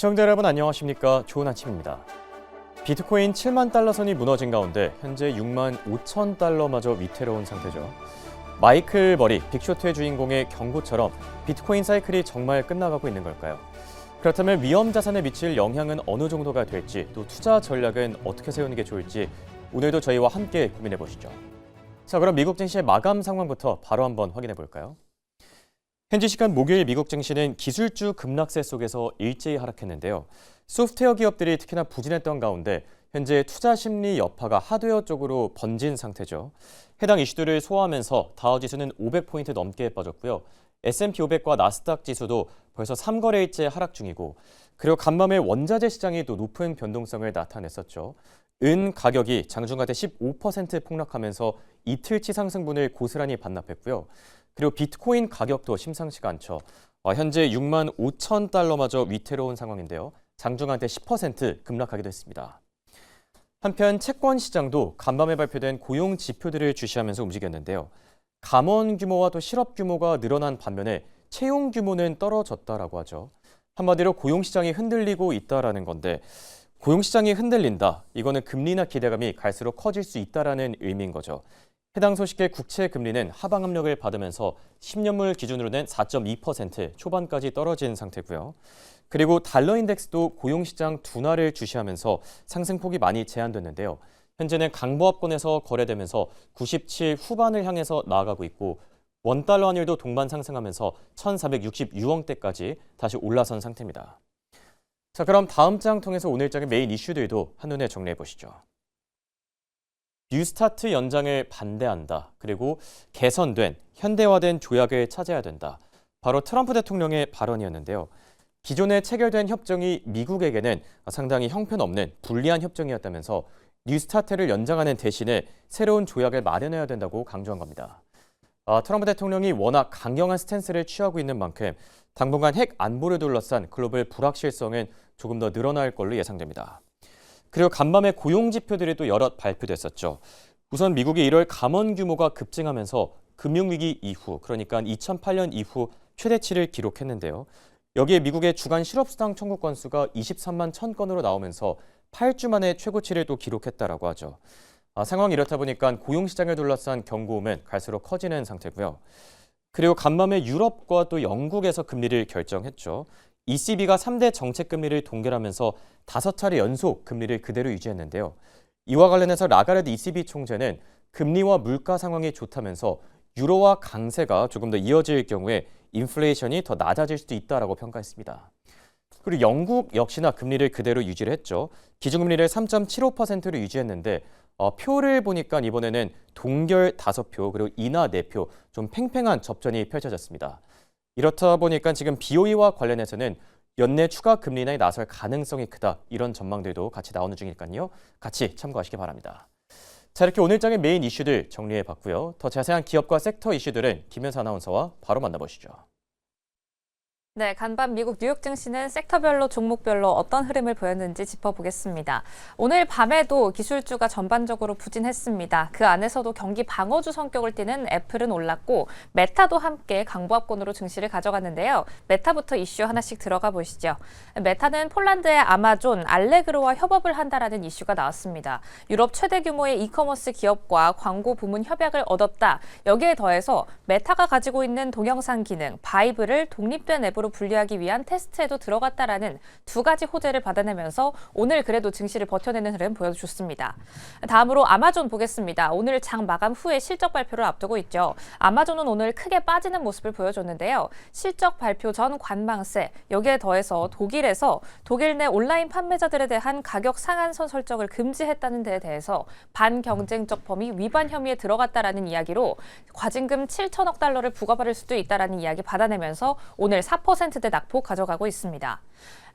시청자 여러분 안녕하십니까? 좋은 아침입니다. 비트코인 7만 달러 선이 무너진 가운데 현재 6만 5천 달러마저 위태로운 상태죠. 마이클 머리, 빅쇼트의 주인공의 경고처럼 비트코인 사이클이 정말 끝나가고 있는 걸까요? 그렇다면 위험 자산에 미칠 영향은 어느 정도가 될지, 또 투자 전략은 어떻게 세우는 게 좋을지 오늘도 저희와 함께 고민해 보시죠. 자, 그럼 미국 증시의 마감 상황부터 바로 한번 확인해 볼까요? 현지 시간 목요일 미국 증시는 기술주 급락세 속에서 일제히 하락했는데요. 소프트웨어 기업들이 특히나 부진했던 가운데 현재 투자 심리 여파가 하드웨어 쪽으로 번진 상태죠. 해당 이슈들을 소화하면서 다우지수는 500포인트 넘게 빠졌고요. S&P 500과 나스닥 지수도 벌써 3거래일째 하락 중이고, 그리고 간밤에 원자재 시장이 또 높은 변동성을 나타냈었죠. 은 가격이 장중가대 15% 폭락하면서 이틀치 상승분을 고스란히 반납했고요. 그리고 비트코인 가격도 심상치가 않죠. 현재 6만 5천 달러마저 위태로운 상황인데요. 장중한테 10% 급락하기도 했습니다. 한편 채권 시장도 간밤에 발표된 고용 지표들을 주시하면서 움직였는데요. 감원 규모와 또 실업 규모가 늘어난 반면에 채용 규모는 떨어졌다라고 하죠. 한마디로 고용 시장이 흔들리고 있다라는 건데, 고용 시장이 흔들린다, 이거는 금리나 기대감이 갈수록 커질 수 있다라는 의미인 거죠. 해당 소식의 국채 금리는 하방 압력을 받으면서 10년물 기준으로는 4.2% 초반까지 떨어진 상태고요. 그리고 달러 인덱스도 고용시장 둔화를 주시하면서 상승폭이 많이 제한됐는데요. 현재는 강보합권에서 거래되면서 97 후반을 향해서 나아가고 있고, 원달러 환율도 동반 상승하면서 1,466원대까지 다시 올라선 상태입니다. 자, 그럼 다음 장 통해서 오늘장의 메인 이슈들도 한눈에 정리해 보시죠. 뉴스타트 연장을 반대한다. 그리고 개선된, 현대화된 조약을 찾아야 된다. 바로 트럼프 대통령의 발언이었는데요. 기존에 체결된 협정이 미국에게는 상당히 형편없는 불리한 협정이었다면서 뉴스타트를 연장하는 대신에 새로운 조약을 마련해야 된다고 강조한 겁니다. 트럼프 대통령이 워낙 강경한 스탠스를 취하고 있는 만큼 당분간 핵 안보를 둘러싼 글로벌 불확실성은 조금 더 늘어날 걸로 예상됩니다. 그리고 간밤에 고용 지표들이 또 여럿 발표됐었죠. 우선 미국의 1월 감원 규모가 급증하면서 금융위기 이후, 그러니까 2008년 이후 최대치를 기록했는데요. 여기에 미국의 주간 실업수당 청구 건수가 23만 1,000건으로 나오면서 8주 만에 최고치를 또 기록했다라고 하죠. 상황이 이렇다 보니까 고용시장을 둘러싼 경고음은 갈수록 커지는 상태고요. 그리고 간밤에 유럽과 또 영국에서 금리를 결정했죠. ECB가 3대 정책 금리를 동결하면서 5차례 연속 금리를 그대로 유지했는데요. 이와 관련해서 라가르드 ECB 총재는 금리와 물가 상황이 좋다면서 유로화 강세가 조금 더 이어질 경우에 인플레이션이 더 낮아질 수도 있다라고 평가했습니다. 그리고 영국 역시나 금리를 그대로 유지를 했죠. 기준금리를 3.75%로 유지했는데 표를 보니까 이번에는 동결 5표 그리고 인하 4표 좀 팽팽한 접전이 펼쳐졌습니다. 이렇다 보니까 지금 BOE와 관련해서는 연내 추가 금리 인하에 나설 가능성이 크다, 이런 전망들도 같이 나오는 중이니까요. 같이 참고하시기 바랍니다. 자, 이렇게 오늘장의 메인 이슈들 정리해봤고요. 더 자세한 기업과 섹터 이슈들은 김현수 아나운서와 바로 만나보시죠. 네, 간밤 미국 뉴욕 증시는 섹터별로 종목별로 어떤 흐름을 보였는지 짚어보겠습니다. 오늘 밤에도 기술주가 전반적으로 부진했습니다. 그 안에서도 경기 방어주 성격을 띠는 애플은 올랐고 메타도 함께 강보합권으로 증시를 가져갔는데요. 메타부터 이슈 하나씩 들어가 보시죠. 메타는 폴란드의 아마존, 알레그로와 협업을 한다라는 이슈가 나왔습니다. 유럽 최대 규모의 이커머스 기업과 광고 부문 협약을 얻었다. 여기에 더해서 메타가 가지고 있는 동영상 기능, 바이브를 독립된 앱으로 분리하기 위한 테스트에도 들어갔다라는 두 가지 호재를 받아내면서 오늘 그래도 증시를 버텨내는 흐름 보여줬습니다. 다음으로 아마존 보겠습니다. 오늘 장 마감 후에 실적 발표를 앞두고 있죠. 아마존은 오늘 크게 빠지는 모습을 보여줬는데요. 실적 발표 전 관망세, 여기에 더해서 독일에서 독일 내 온라인 판매자들에 대한 가격 상한선 설정을 금지했다는 데에 대해서 반경쟁적 범위 위반 혐의에 들어갔다라는 이야기로 과징금 7천억 달러를 부과받을 수도 있다라는 이야기 받아내면서 오늘 4%대 낙폭 가져가고 있습니다.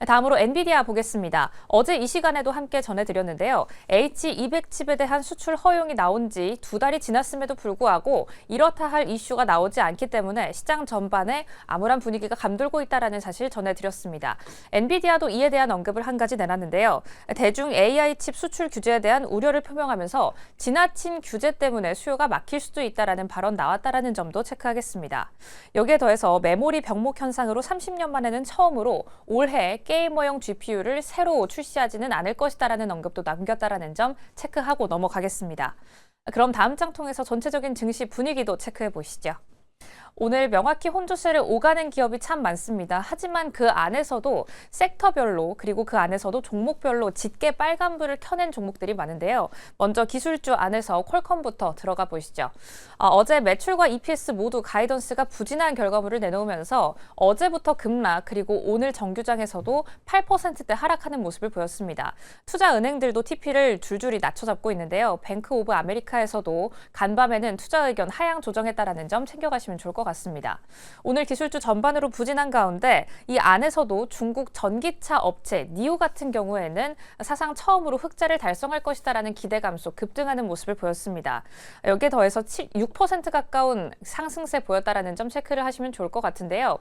다음으로 엔비디아 보겠습니다. 어제 이 시간에도 함께 전해드렸는데요. H200 칩에 대한 수출 허용이 나온 지 2달이 지났음에도 불구하고 이렇다 할 이슈가 나오지 않기 때문에 시장 전반에 암울한 분위기가 감돌고 있다는 사실 전해드렸습니다. 엔비디아도 이에 대한 언급을 한 가지 내놨는데요. 대중 AI 칩 수출 규제에 대한 우려를 표명하면서 지나친 규제 때문에 수요가 막힐 수도 있다는 발언 나왔다는 점도 체크하겠습니다. 여기에 더해서 메모리 병목 현상으로 30년 만에는 처음으로 올해 게이머용 GPU를 새로 출시하지는 않을 것이다라는 언급도 남겼다라는 점 체크하고 넘어가겠습니다. 그럼 다음 장 통해서 전체적인 증시 분위기도 체크해 보시죠. 오늘 명확히 혼조세를 오가는 기업이 참 많습니다. 하지만 그 안에서도 섹터별로 그리고 그 안에서도 종목별로 짙게 빨간불을 켜낸 종목들이 많은데요. 먼저 기술주 안에서 퀄컴부터 들어가 보시죠. 어제 매출과 EPS 모두 가이던스가 부진한 결과물을 내놓으면서 어제부터 급락 그리고 오늘 정규장에서도 8%대 하락하는 모습을 보였습니다. 투자은행들도 TP를 줄줄이 낮춰잡고 있는데요. 뱅크 오브 아메리카에서도 간밤에는 투자 의견 하향 조정했다라는 점 챙겨가시면 좋을 것 같습니다. 오늘 기술주 전반으로 부진한 가운데 이 안에서도 중국 전기차 업체 니오 같은 경우에는 사상 처음으로 흑자를 달성할 것이다라는 기대감 속 급등하는 모습을 보였습니다. 여기에 더해서 6% 가까운 상승세 보였다라는 점 체크를 하시면 좋을 것 같은데요.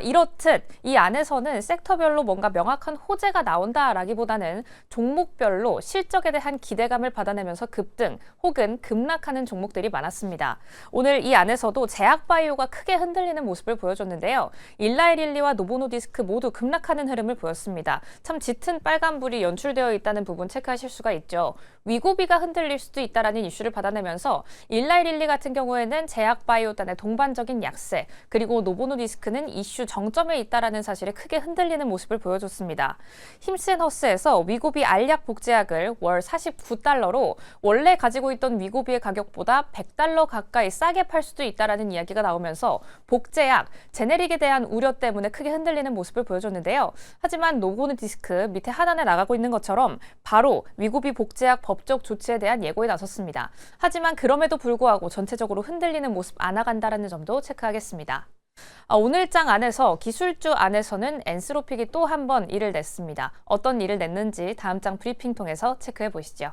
이렇듯 이 안에서는 섹터별로 뭔가 명확한 호재가 나온다라기보다는 종목별로 실적에 대한 기대감을 받아내면서 급등 혹은 급락하는 종목들이 많았습니다. 오늘 이 안에서도 제약바이오가 크게 흔들리는 모습을 보여줬는데요. 일라이릴리와 노보노디스크 모두 급락하는 흐름을 보였습니다. 참 짙은 빨간불이 연출되어 있다는 부분 체크하실 수가 있죠. 위고비가 흔들릴 수도 있다라는 이슈를 받아내면서 일라이릴리 같은 경우에는 제약바이오단의 동반적인 약세 그리고 노보노디스크는 이슈 정점에 있다라는 사실에 크게 흔들리는 모습을 보여줬습니다. 힘센허스에서 위고비 알약 복제약을 월 49달러로 원래 가지고 있던 위고비의 가격보다 100달러 가까이 싸게 팔 수도 있다라는 이야기가 나오면서 복제약, 제네릭에 대한 우려 때문에 크게 흔들리는 모습을 보여줬는데요. 하지만 노보노디스크 밑에 하단에 나가고 있는 것처럼 바로 위고비 복제약 법적 조치에 대한 예고에 나섰습니다. 하지만 그럼에도 불구하고 전체적으로 흔들리는 모습 안 나간다는 점도 체크하겠습니다. 오늘 장 안에서 기술주 안에서는 엔스로픽이 또 한 번 일을 냈습니다. 어떤 일을 냈는지 다음 장 브리핑 통해서 체크해 보시죠.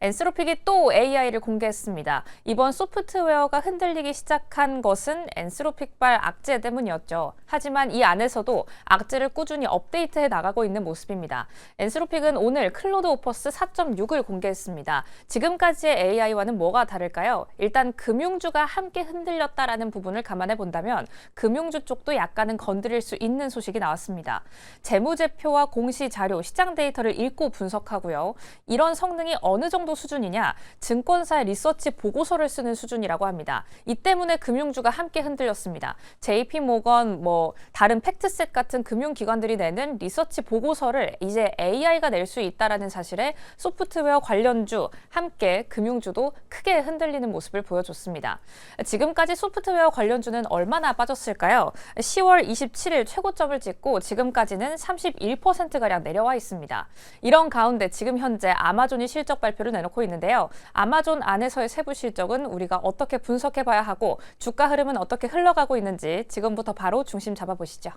엔스로픽이 또 AI를 공개했습니다. 이번 소프트웨어가 흔들리기 시작한 것은 엔스로픽발 악재 때문이었죠. 하지만 이 안에서도 악재를 꾸준히 업데이트해 나가고 있는 모습입니다. 엔스로픽은 오늘 클로드 오퍼스 4.6을 공개했습니다. 지금까지의 AI와는 뭐가 다를까요? 일단 금융주가 함께 흔들렸다라는 부분을 감안해 본다면 금융주 쪽도 약간은 건드릴 수 있는 소식이 나왔습니다. 재무제표와 공시자료, 시장 데이터를 읽고 분석하고요. 이런 성능이 어느 정도 수준이냐? 증권사의 리서치 보고서를 쓰는 수준이라고 합니다. 이 때문에 금융주가 함께 흔들렸습니다. JP모건, 다른 팩트셋 같은 금융기관들이 내는 리서치 보고서를 이제 AI가 낼 수 있다라는 사실에 소프트웨어 관련주 함께 금융주도 크게 흔들리는 모습을 보여줬습니다. 지금까지 소프트웨어 관련주는 얼마나 빠졌을까요? 10월 27일 최고점을 찍고 지금까지는 31%가량 내려와 있습니다. 이런 가운데 지금 현재 아마존이 실적 발표를 내놓고 있는데요. 아마존 안에서의 세부 실적은 우리가 어떻게 분석해봐야 하고 주가 흐름은 어떻게 흘러가고 있는지 지금부터 바로 중심 잡아보시죠.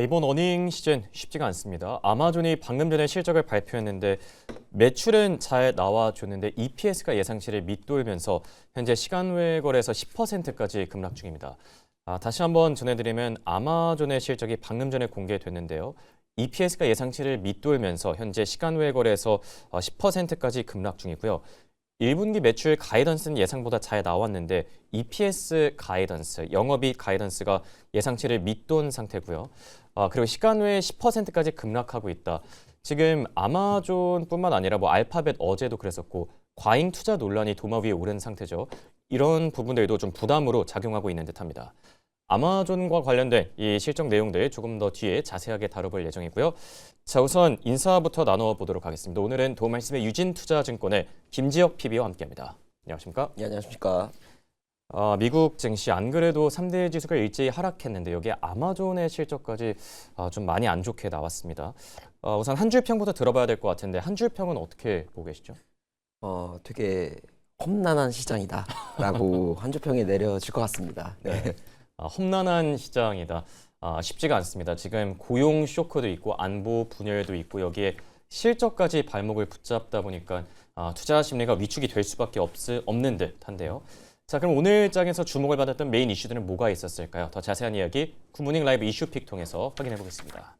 이번 어닝 시즌 쉽지가 않습니다. 아마존이 방금 전에 실적을 발표했는데 매출은 잘 나와줬는데 EPS가 예상치를 밑돌면서 현재 시간 외 거래에서 10%까지 급락 중입니다. 다시 한번 전해드리면 아마존의 실적이 방금 전에 공개됐는데요. EPS가 예상치를 밑돌면서 현재 시간 외 거래에서 10%까지 급락 중이고요. 1분기 매출 가이던스는 예상보다 잘 나왔는데 EPS 가이던스, 영업이익 가이던스가 예상치를 밑돈 상태고요. 그리고 시간 외에 10%까지 급락하고 있다. 지금 아마존뿐만 아니라 알파벳 어제도 그랬었고 과잉 투자 논란이 도마 위에 오른 상태죠. 이런 부분들도 좀 부담으로 작용하고 있는 듯합니다. 아마존과 관련된 이 실적 내용들 조금 더 뒤에 자세하게 다뤄볼 예정이고요. 자, 우선 인사부터 나눠보도록 하겠습니다. 오늘은 도움말씀의 유진투자증권의 김지혁 PB와 함께합니다. 안녕하십니까? 네, 안녕하십니까? 미국 증시 안 그래도 3대 지수가 일제히 하락했는데 여기에 아마존의 실적까지 좀 많이 안 좋게 나왔습니다. 우선 한 줄 평부터 들어봐야 될 것 같은데 한 줄 평은 어떻게 보고 계시죠? 되게 험난한 시장이다라고 한 줄 평이 내려질 것 같습니다. 네. 험난한 시장이다. 쉽지가 않습니다. 지금 고용 쇼크도 있고 안보 분열도 있고 여기에 실적까지 발목을 붙잡다 보니까 투자 심리가 위축이 될 수밖에 없는 듯한데요. 자, 그럼 오늘 장에서 주목을 받았던 메인 이슈들은 뭐가 있었을까요? 더 자세한 이야기 굿모닝 라이브 이슈픽 통해서 확인해 보겠습니다.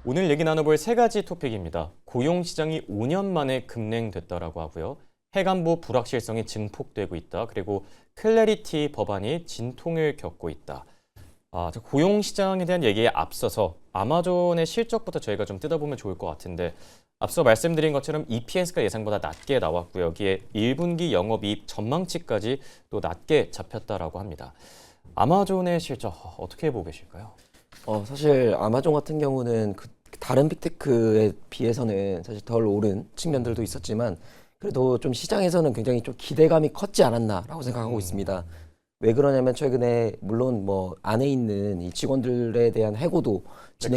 오늘 얘기 나눠볼 세 가지 토픽입니다. 고용시장이 5년 만에 급냉됐다라고 하고요. 해관부 불확실성이 증폭되고 있다. 그리고 클래리티 법안이 진통을 겪고 있다. 고용시장에 대한 얘기에 앞서서 아마존의 실적부터 저희가 좀 뜯어보면 좋을 것 같은데 앞서 말씀드린 것처럼 EPS가 예상보다 낮게 나왔고요. 여기에 1분기 영업이익 전망치까지 또 낮게 잡혔다라고 합니다. 아마존의 실적 어떻게 보고 계실까요? 사실 아마존 같은 경우는 다른 빅테크에 비해서는 사실 덜 오른 측면들도 있었지만 그래도 좀 시장에서는 굉장히 좀 기대감이 컸지 않았나라고 생각하고 있습니다. 왜 그러냐면 최근에 물론 뭐 안에 있는 이 직원들에 대한 해고도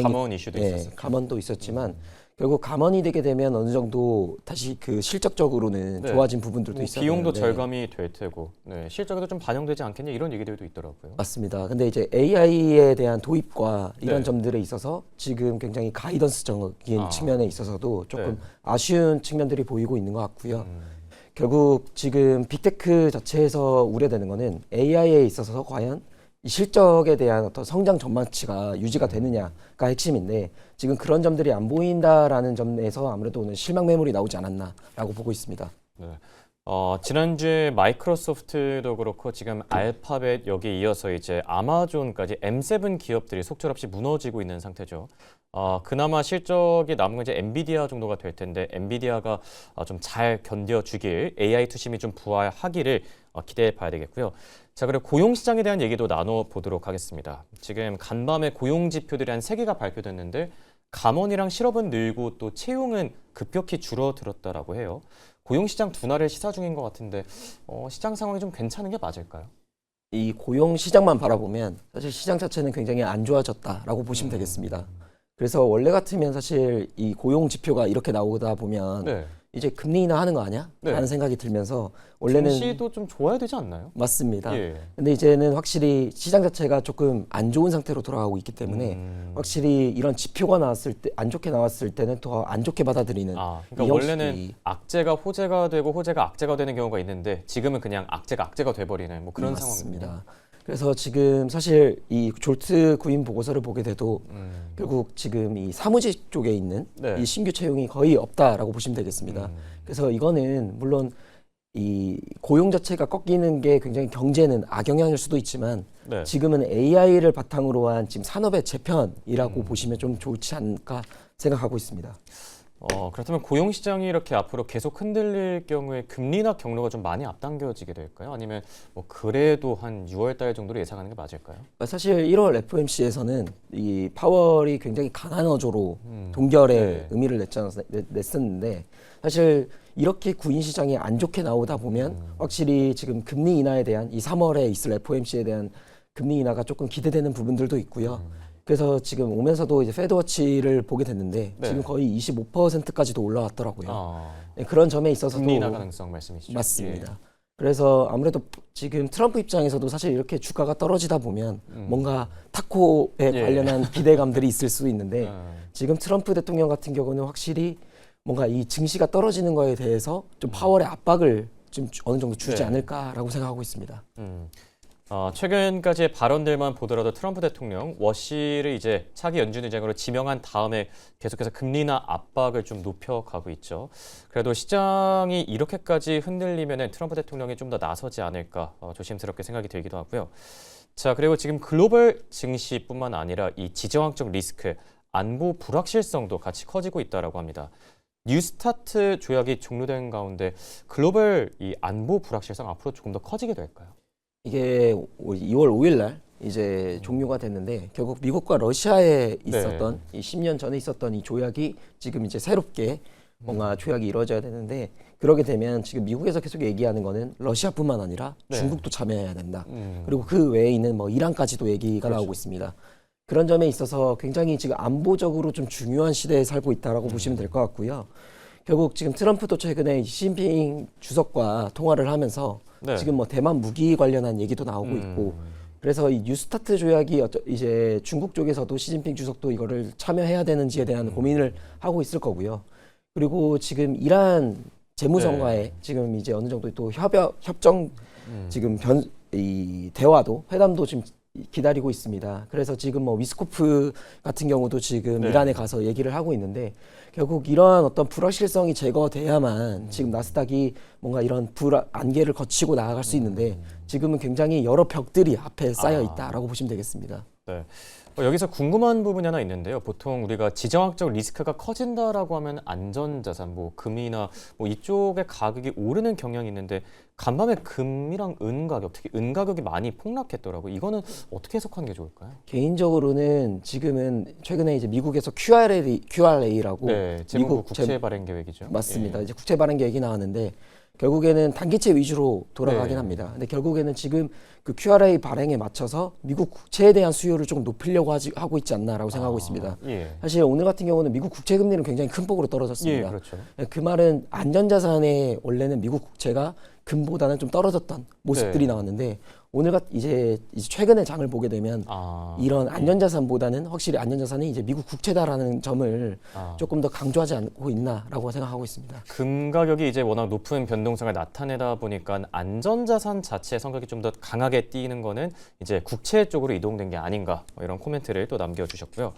감원 이슈도 있었어요. 감원도 있었지만 결국 감원이 되게 되면 어느 정도 다시 그 실적적으로는 좋아진 부분들도 있었는데 비용도 절감이 될 테고 실적에도 좀 반영되지 않겠냐 이런 얘기들도 있더라고요. 맞습니다. 근데 이제 AI에 대한 도입과 이런 네. 점들에 있어서 지금 굉장히 가이던스적인 측면에 있어서도 조금 네. 아쉬운 측면들이 보이고 있는 것 같고요. 결국 지금 빅테크 자체에서 우려되는 거는 AI에 있어서 과연 이 실적에 대한 어떤 성장 전망치가 유지가 되느냐가 핵심인데 지금 그런 점들이 안 보인다라는 점에서 아무래도 오늘 실망 매물이 나오지 않았나라고 보고 있습니다. 네. 지난주에 마이크로소프트도 그렇고 지금 알파벳 여기에 이어서 이제 아마존까지 M7 기업들이 속절없이 무너지고 있는 상태죠. 그나마 실적이 남은 건 이제 엔비디아 정도가 될 텐데 엔비디아가 좀 잘 견뎌주길 AI 투심이 좀 부활하기를 기대해 봐야 되겠고요. 자, 그리고 고용 시장에 대한 얘기도 나눠보도록 하겠습니다. 지금 간밤에 고용 지표들이 한 3개가 발표됐는데 감원이랑 실업은 늘고 또 채용은 급격히 줄어들었다라고 해요. 고용 시장 둔화를 시사 중인 것 같은데 시장 상황이 좀 괜찮은 게 맞을까요? 이 고용 시장만 바라보면 사실 시장 자체는 굉장히 안 좋아졌다라고 보시면 되겠습니다. 그래서 원래 같으면 사실 이 고용 지표가 이렇게 나오다 보면 네. 이제 금리 인하하는 거 아니야? 네. 라는 생각이 들면서 원래는 증시도 좀 좋아야 되지 않나요? 맞습니다. 예. 근데 이제는 확실히 시장 자체가 조금 안 좋은 상태로 돌아가고 있기 때문에 확실히 이런 지표가 나왔을 때 안 좋게 나왔을 때는 더 안 좋게 받아들이는 그러니까 이 원래는 형식이 악재가 호재가 되고 호재가 악재가 되는 경우가 있는데 지금은 그냥 악재가 악재가 돼버리는 뭐 그런 상황입니다. 맞습니다. 그래서 지금 사실 이 졸트 구인 보고서를 보게 돼도 결국 지금 이 사무직 쪽에 있는 네. 이 신규 채용이 거의 없다라고 보시면 되겠습니다. 그래서 이거는 물론 이 고용 자체가 꺾이는 게 굉장히 경제는 악영향일 수도 있지만 네. 지금은 AI를 바탕으로 한 지금 산업의 재편이라고 보시면 좀 좋지 않을까 생각하고 있습니다. 그렇다면 고용 시장이 이렇게 앞으로 계속 흔들릴 경우에 금리 인하 경로가 좀 많이 앞당겨지게 될까요? 아니면 뭐 그래도 한 6월 달 정도로 예상하는 게 맞을까요? 사실 1월 FOMC에서는 이 파월이 굉장히 강한 어조로 동결의 네. 의미를 냈었는데 사실 이렇게 구인 시장이 안 좋게 나오다 보면 확실히 지금 금리 인하에 대한 이 3월에 있을 FOMC에 대한 금리 인하가 조금 기대되는 부분들도 있고요. 그래서 지금 오면서도 이제 패드워치를 보게 됐는데 네. 지금 거의 25%까지도 올라왔더라고요. 네, 그런 점에 있어서도 금리 인하 가능성 말씀이시죠? 맞습니다. 그래서 아무래도 지금 트럼프 입장에서도 사실 이렇게 주가가 떨어지다 보면 뭔가 타코에 관련한 기대감들이 있을 수 있는데 지금 트럼프 대통령 같은 경우는 확실히 뭔가 이 증시가 떨어지는 거에 대해서 좀 파월의 압박을 좀 어느 정도 주지 않을까라고 생각하고 있습니다. 최근까지의 발언들만 보더라도 트럼프 대통령 워시를 이제 차기 연준 의장으로 지명한 다음에 계속해서 금리 인하 압박을 좀 높여가고 있죠. 그래도 시장이 이렇게까지 흔들리면은 트럼프 대통령이 좀 더 나서지 않을까 조심스럽게 생각이 들기도 하고요. 자, 그리고 지금 글로벌 증시뿐만 아니라 이 지정학적 리스크, 안보 불확실성도 같이 커지고 있다라고 합니다. 뉴스타트 조약이 종료된 가운데 글로벌 이 안보 불확실성 앞으로 조금 더 커지게 될까요? 이게 2월 5일 날 이제 종료가 됐는데 결국 미국과 러시아에 있었던 이 10년 전에 있었던 이 조약이 지금 이제 새롭게 뭔가 조약이 이루어져야 되는데 그러게 되면 지금 미국에서 계속 얘기하는 거는 러시아뿐만 아니라 중국도 참여해야 된다. 그리고 그 외에 있는 뭐 이란까지도 얘기가 나오고 있습니다. 그런 점에 있어서 굉장히 지금 안보적으로 좀 중요한 시대에 살고 있다라고 보시면 될 것 같고요. 결국 지금 트럼프도 최근에 시진핑 주석과 통화를 하면서 지금 뭐 대만 무기 관련한 얘기도 나오고 있고 그래서 이 뉴스타트 조약이 이제 중국 쪽에서도 시진핑 주석도 이거를 참여해야 되는지에 대한 고민을 하고 있을 거고요. 그리고 지금 이란 재무성과의 지금 이제 어느 정도 또 협정 지금 이 대화도 회담도 지금 기다리고 있습니다. 그래서 지금 뭐 위스코프 같은 경우도 지금 네. 이란에 가서 얘기를 하고 있는데 결국 이러한 어떤 불확실성이 제거돼야만 지금 나스닥이 뭔가 이런 안개를 거치고 나아갈 수 있는데 지금은 굉장히 여러 벽들이 앞에 쌓여 있다라고 보시면 되겠습니다. 네. 여기서 궁금한 부분이 하나 있는데요. 보통 우리가 지정학적 리스크가 커진다라고 하면 안전자산, 뭐 금이나 뭐 이쪽의 가격이 오르는 경향이 있는데 간밤에 금이랑 은 가격, 특히 은 가격이 많이 폭락했더라고요. 이거는 어떻게 해석하는 게 좋을까요? 개인적으로는 지금은 최근에 이제 미국에서 QRA라고 네, 재무부 미국 국채 발행 계획이죠. 맞습니다. 예. 이제 국채 발행 계획이 나왔는데 결국에는 단기채 위주로 돌아가긴 네. 합니다. 근데 결국에는 지금 그 QRA 발행에 맞춰서 미국 국채에 대한 수요를 조금 높이려고 하고 있지 않나라고 생각하고 있습니다. 예. 사실 오늘 같은 경우는 미국 국채 금리는 굉장히 큰 폭으로 예, 떨어졌습니다. 그렇죠. 그 말은 안전자산에 원래는 미국 국채가 금보다는 좀 떨어졌던 모습들이 네. 나왔는데 오늘 이제 최근에 장을 보게 되면 이런 안전자산보다는 확실히 안전자산이 이제 미국 국채다라는 점을 조금 더 강조하지 않고 있나라고 생각하고 있습니다. 금 가격이 이제 워낙 높은 변동성을 나타내다 보니까 안전자산 자체의 성격이 좀 더 강하게 뛰는 거는 이제 국채 쪽으로 이동된 게 아닌가, 뭐 이런 코멘트를 또 남겨주셨고요.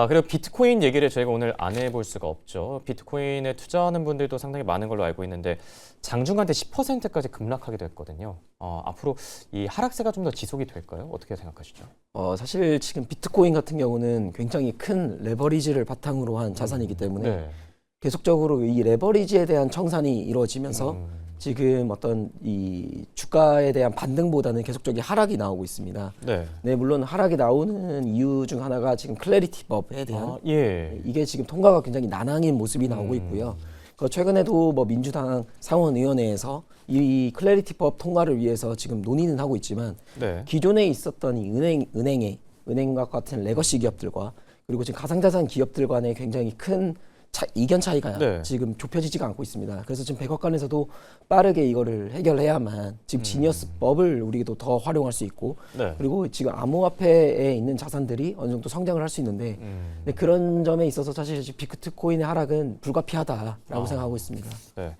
그리고 비트코인 얘기를 저희가 오늘 안 해볼 수가 없죠. 비트코인에 투자하는 분들도 상당히 많은 걸로 알고 있는데 장중한 때 10%까지 급락하기도 했거든요. 앞으로 이 하락세가 좀 더 지속이 될까요? 어떻게 생각하시죠? 사실 지금 비트코인 같은 경우는 굉장히 큰 레버리지를 바탕으로 한 자산이기 때문에 네. 계속적으로 이 레버리지에 대한 청산이 이루어지면서 지금 어떤 이 주가에 대한 반등보다는 계속적인 하락이 나오고 있습니다. 네. 네, 물론 하락이 나오는 이유 중 하나가 지금 클래리티 법에 대한 예. 이게 지금 통과가 굉장히 난항인 모습이 나오고 있고요. 최근에도 뭐 민주당 상원의원회에서 이 클래리티 법 통과를 위해서 지금 논의는 하고 있지만 네. 기존에 있었던 이 은행과 같은 레거시 기업들과 그리고 지금 가상자산 기업들 간의 굉장히 큰 이견 차이가 네. 지금 좁혀지지가 않고 있습니다. 그래서 지금 백악관에서도 빠르게 이거를 해결해야만 지금 지니어스법을 우리도 더 활용할 수 있고 네. 그리고 지금 암호화폐에 있는 자산들이 어느 정도 성장을 할 수 있는데 근데 그런 점에 있어서 사실 비트코인의 하락은 불가피하다라고 생각하고 있습니다. 네.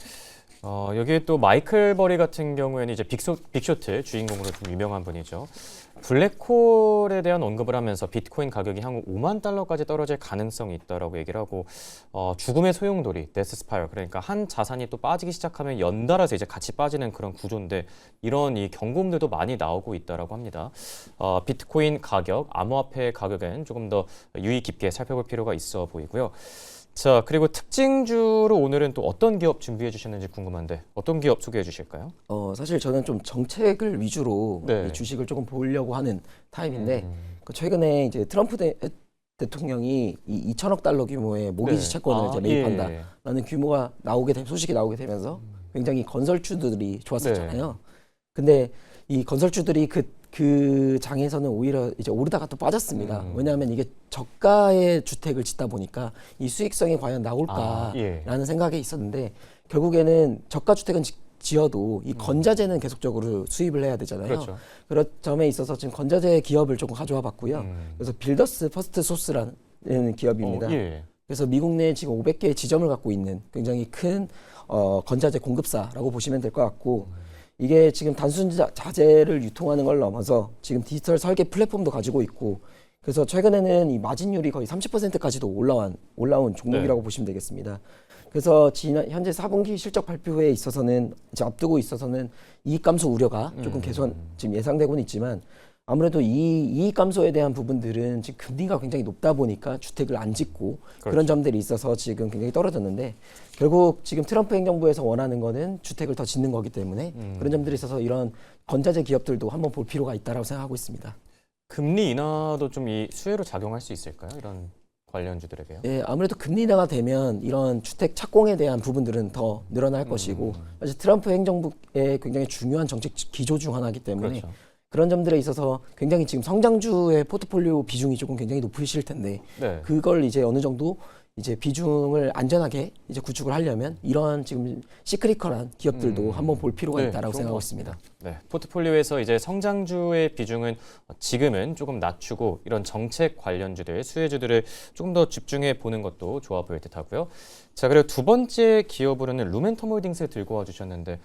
여기에 또 마이클 버리 같은 경우에는 이제 빅쇼트 주인공으로 좀 유명한 분이죠. 블랙홀에 대한 언급을 하면서 비트코인 가격이 향후 5만 달러까지 떨어질 가능성이 있다라고 얘기를 하고 죽음의 소용돌이, 데스 스파이럴, 그러니까 한 자산이 또 빠지기 시작하면 연달아서 이제 같이 빠지는 그런 구조인데 이런 이 경고음들도 많이 나오고 있다라고 합니다. 비트코인 가격, 암호화폐 가격은 조금 더 유의 깊게 살펴볼 필요가 있어 보이고요. 자, 그리고 특징주로 오늘은 또 어떤 기업 준비해 주셨는지 궁금한데 어떤 기업 소개해 주실까요? 사실 저는 좀 정책을 위주로 네. 이 주식을 조금 보려고 하는 타입인데 최근에 이제 트럼프 대통령이 이 2천억 달러 규모의 모기지 네. 채권을 이제 매입한다라는 예. 규모가 소식이 나오게 되면서 굉장히 건설주들이 좋았었잖아요. 네. 근데 이 건설주들이 그 장에서는 오히려 이제 오르다가 또 빠졌습니다. 왜냐하면 이게 저가의 주택을 짓다 보니까 이 수익성이 과연 나올까라는 생각이 있었는데 결국에는 저가 주택은 지어도 이 건자재는 계속적으로 수입을 해야 되잖아요. 그렇죠. 그런 점에 있어서 지금 건자재 기업을 조금 가져와 봤고요. 그래서 빌더스 퍼스트 소스라는 기업입니다. 예. 그래서 미국 내에 지금 500개의 지점을 갖고 있는 굉장히 큰 건자재 공급사라고 보시면 될 것 같고 이게 지금 단순 자재를 유통하는 걸 넘어서 지금 디지털 설계 플랫폼도 가지고 있고 그래서 최근에는 이 마진율이 거의 30%까지도 올라온 종목이라고 보시면 되겠습니다. 그래서 현재 4분기 실적 발표회에 있어서는 이제 앞두고 있어서는 이익 감소 우려가 조금 지금 예상되고는 있지만 아무래도 이 이익 감소에 대한 부분들은 지금 금리가 굉장히 높다 보니까 주택을 안 짓고 그런 점들이 있어서 지금 굉장히 떨어졌는데 결국 지금 트럼프 행정부에서 원하는 거는 주택을 더 짓는 거기 때문에 그런 점들이 있어서 이런 건자재 기업들도 한번 볼 필요가 있다라고 생각하고 있습니다. 금리 인하도 좀 이 수혜로 작용할 수 있을까요? 이런 관련주들에게요? 예, 아무래도 금리 인하가 되면 이런 주택 착공에 대한 부분들은 더 늘어날 것이고 사실 트럼프 행정부의 굉장히 중요한 정책 기조 중 하나이기 때문에 그렇죠. 그런 점들에 있어서 굉장히 지금 성장주의 포트폴리오 비중이 조금 굉장히 높으실 텐데 네. 그걸 이제 어느 정도 이제 비중을 안전하게 이제 구축을 하려면 이러한 지금 시크릿컬한 기업들도 한번 볼 필요가 네, 있다라고 좋은 생각하고 것 있습니다. 네, 포트폴리오에서 이제 성장주의 비중은 지금은 조금 낮추고 이런 정책 관련주들, 수혜주들을 조금 더 집중해 보는 것도 좋아 보일 듯하고요. 자, 그리고 두 번째 기업으로는 루멘텀 홀딩스 들고 와 주셨는데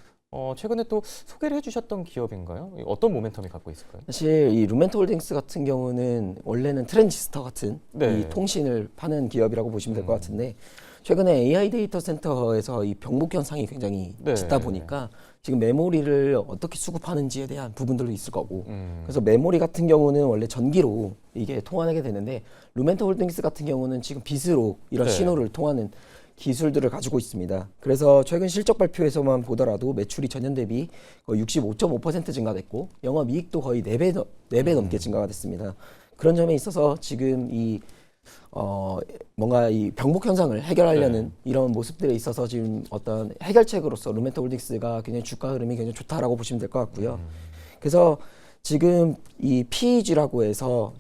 최근에 또 소개를 해주셨던 기업인가요? 어떤 모멘텀이 갖고 있을까요? 사실 이 루멘토홀딩스 같은 경우는 원래는 트랜지스터 같은 네. 이 통신을 파는 기업이라고 보시면 될 것 같은데 최근에 AI 데이터 센터에서 이 병목 현상이 굉장히 네. 짙다 보니까 지금 메모리를 어떻게 수급하는지에 대한 부분들도 있을 거고 그래서 메모리 같은 경우는 원래 전기로 이게 통하게 되는데 루멘토홀딩스 같은 경우는 지금 빛으로 이런 네. 신호를 통하는 기술들을 가지고 있습니다. 그래서 최근 실적 발표에서만 보더라도 매출이 전년 대비 거의 65.5% 증가됐고 영업이익도 거의 4배 넘게 증가가 됐습니다. 그런 점에 있어서 지금 뭔가 이 병목 현상을 해결하려는 이런 모습들에 있어서 지금 어떤 해결책으로서 루멘토홀딩스가 굉장히 주가 흐름이 굉장히 좋다라고 보시면 될 것 같고요. 그래서 지금 이 PEG라고 해서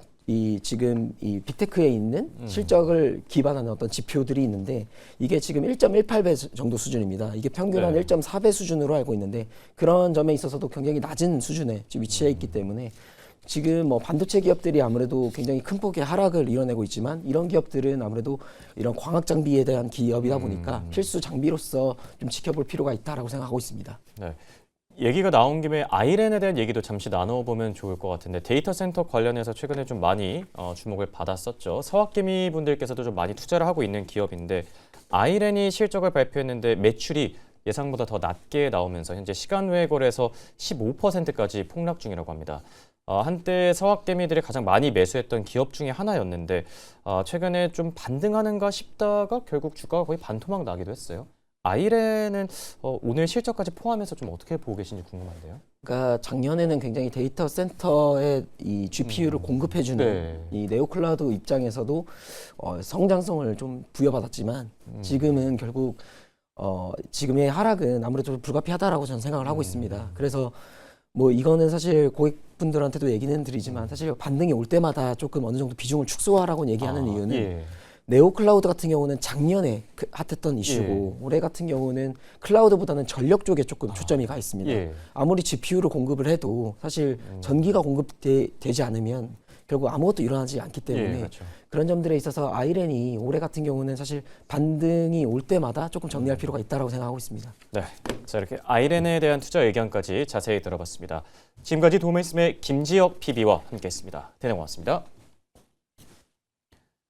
지금 이 빅테크에 있는 실적을 기반하는 어떤 지표들이 있는데 이게 지금 1.18배 정도 수준입니다. 이게 평균 한 1.4배 수준으로 알고 있는데 그런 점에 있어서도 굉장히 낮은 수준에 지금 위치해 있기 때문에 지금 뭐 반도체 기업들이 아무래도 굉장히 큰 폭의 하락을 이뤄내고 있지만 이런 기업들은 아무래도 이런 광학 장비에 대한 기업이다 보니까 필수 장비로서 좀 지켜볼 필요가 있다라고 생각하고 있습니다. 네. 얘기가 나온 김에 아이렌에 대한 얘기도 잠시 나눠보면 좋을 것 같은데 데이터 센터 관련해서 최근에 좀 많이 주목을 받았었죠. 서학개미 분들께서도 좀 많이 투자를 하고 있는 기업인데 아이렌이 실적을 발표했는데 매출이 예상보다 더 낮게 나오면서 현재 시간 외 거래에서 15%까지 폭락 중이라고 합니다. 한때 서학개미들이 가장 많이 매수했던 기업 중에 하나였는데 최근에 좀 반등하는가 싶다가 결국 주가가 거의 반토막 나기도 했어요. 아이렌은 오늘 실적까지 포함해서 좀 어떻게 보고 계신지 궁금한데요. 그러니까 작년에는 굉장히 데이터 센터에 이 GPU를 공급해주는 이 네오클라우드 입장에서도 성장성을 좀 부여받았지만 지금은 결국 지금의 하락은 아무래도 불가피하다라고 저는 생각을 하고 있습니다. 그래서 뭐 이거는 사실 고객분들한테도 얘기는 드리지만 사실 반등이 올 때마다 조금 어느 정도 비중을 축소하라고 얘기하는 이유는 네오클라우드 같은 경우는 작년에 핫했던 이슈고 올해 같은 경우는 클라우드보다는 전력 쪽에 조금 초점이 가 있습니다. 아무리 GPU를 공급을 해도 사실 전기가 공급되지 않으면 결국 아무것도 일어나지 않기 때문에 그렇죠. 그런 점들에 있어서 아이렌이 올해 같은 경우는 사실 반등이 올 때마다 조금 정리할 필요가 있다고 생각하고 있습니다. 네, 자 이렇게 아이렌에 대한 투자 의견까지 자세히 들어봤습니다. 지금까지 도매스의 김지혁 PB와 함께했습니다. 대단히 고맙습니다.